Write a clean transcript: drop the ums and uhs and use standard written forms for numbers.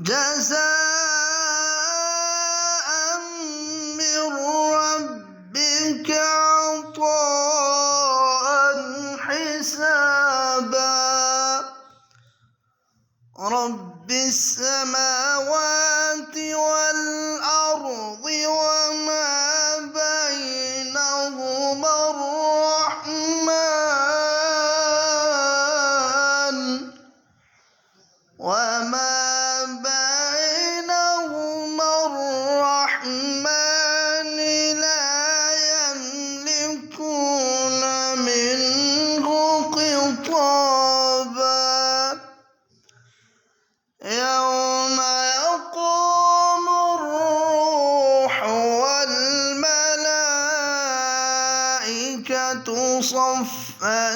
جزاء من ربك عطاء حسابا رب السماوات والأرض وما بينهما الرحمن لا يملكون منه خطابا يوم يقوم الروح والملائكة صفا